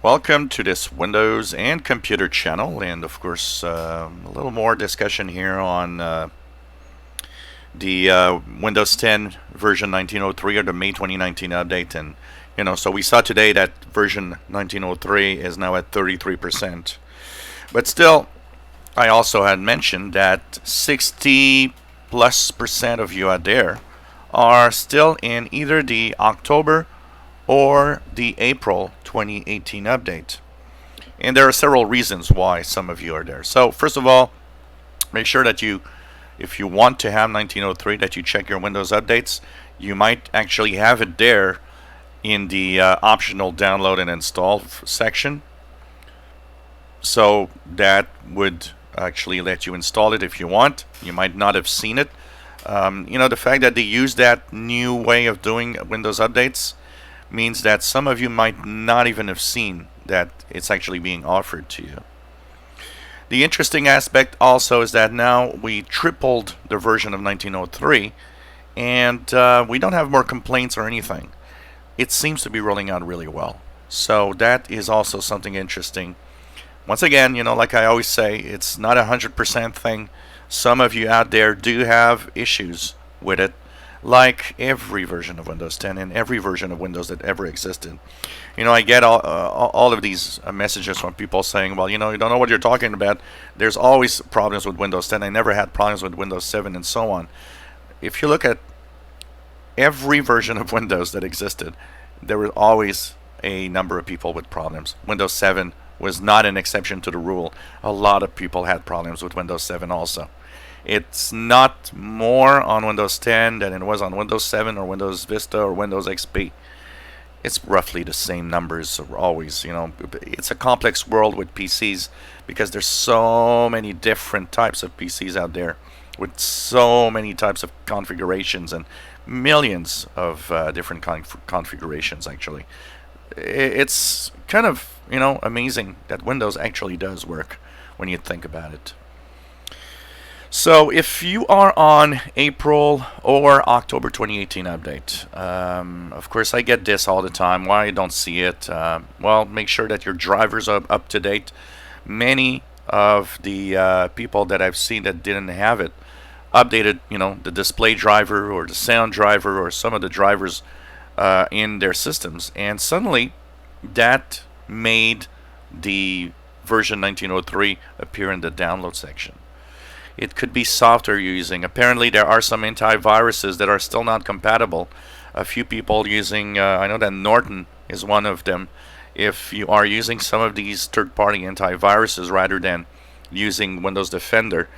Welcome to this Windows and computer channel, and of course a little more discussion here on the Windows 10 version 1903 or the May 2019 update. And so we saw today that version 1903 is now at 33%, but still I also had mentioned that 60+% of you out there are still in either the October or the April 2018 update. And there are several reasons why some of you are there. So first of all, make sure that if you want to have 1903, that you check your Windows updates. You might actually have it there in the optional download and install section. So that would actually let you install it if you want. You might not have seen it. The fact that they use that new way of doing Windows updates means that some of you might not even have seen that it's actually being offered to you. The interesting aspect also is that now we tripled the version of 1903, and we don't have more complaints or anything. It seems to be rolling out really well. So that is also something interesting. Once again, like I always say, it's not a 100% thing. Some of you out there do have issues with it, like every version of Windows 10 and every version of Windows that ever existed. I get all of these messages from people saying, well, you don't know what you're talking about. There's always problems with Windows 10. I never had problems with Windows 7 and so on. If you look at every version of Windows that existed, there was always a number of people with problems. Windows 7 was not an exception to the rule. A lot of people had problems with Windows 7 also. It's not more on Windows 10 than it was on Windows 7 or Windows Vista or Windows XP. It's roughly the same numbers always. It's a complex world with PCs because there's so many different types of PCs out there with so many types of configurations and millions of different configurations actually. It's kind of, amazing that Windows actually does work when you think about it. So if you are on April or October 2018 update, of course I get this all the time. Why I don't see it? Well, make sure that your drivers are up to date. Many of the people that I've seen that didn't have it updated, the display driver or the sound driver or some of the drivers in their systems, and suddenly that made the version 1903 appear in the download section. It could be software you're using. Apparently there are some antiviruses that are still not compatible. A few people using, I know that Norton is one of them. If you are using some of these third-party antiviruses rather than using Windows Defender,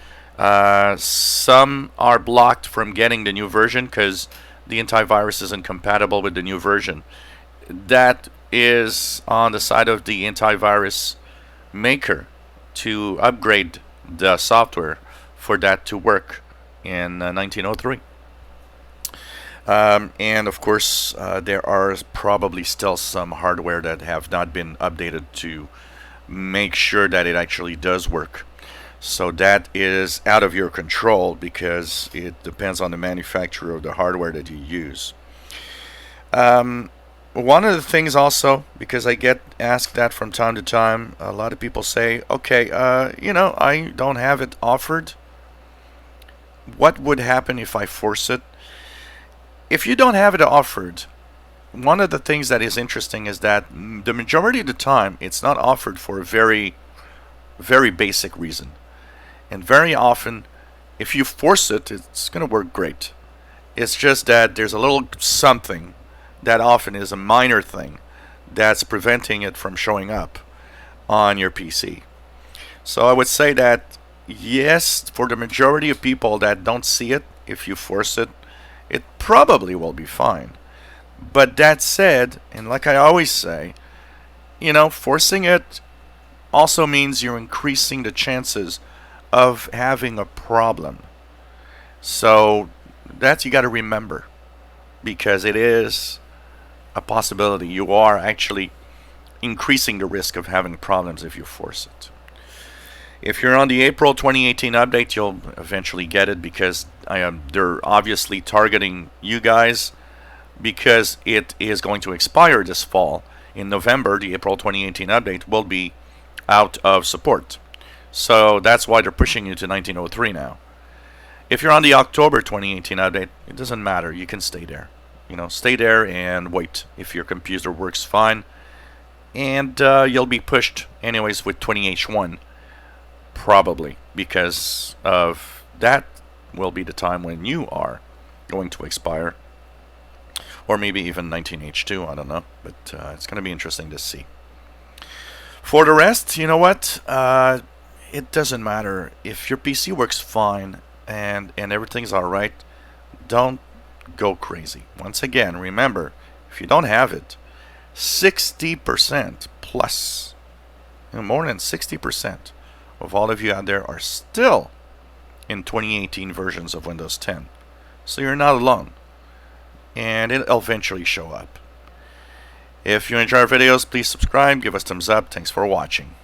some are blocked from getting the new version because the antivirus isn't compatible with the new version. That is on the side of the antivirus maker to upgrade the software for that to work in 1903. And of course there are probably still some hardware that have not been updated to make sure that it actually does work. So that is out of your control because it depends on the manufacturer of the hardware that you use. One of the things also, because I get asked that from time to time, a lot of people say, okay, I don't have it offered. What would happen if I force it? If you don't have it offered, one of the things that is interesting is that the majority of the time it's not offered for a very, very basic reason. And very often, if you force it, it's going to work great. It's just that there's a little something that often is a minor thing that's preventing it from showing up on your PC. So I would say that yes, for the majority of people that don't see it, if you force it, it probably will be fine. But that said, and like I always say, forcing it also means you're increasing the chances of having a problem. So that you got to remember, because it is a possibility. You are actually increasing the risk of having problems if you force it. If you're on the April 2018 update, you'll eventually get it because they're obviously targeting you guys because it is going to expire this fall. in November, the April 2018 update will be out of support. So that's why they're pushing you to 1903 now. If you're on the October 2018 update, it doesn't matter. You can stay there. Stay there and wait if your computer works fine. And you'll be pushed anyways with 20H1, probably, because of that will be the time when you are going to expire. Or maybe even 19H2, I don't know. But it's going to be interesting to see. For the rest, you know what? It doesn't matter. If your PC works fine and everything's alright, don't go crazy. Once again, remember, if you don't have it, 60% plus, more than 60% of all of you out there are still in 2018 versions of Windows 10. So you're not alone. And it'll eventually show up. If you enjoy our videos, please subscribe, give us thumbs up. Thanks for watching.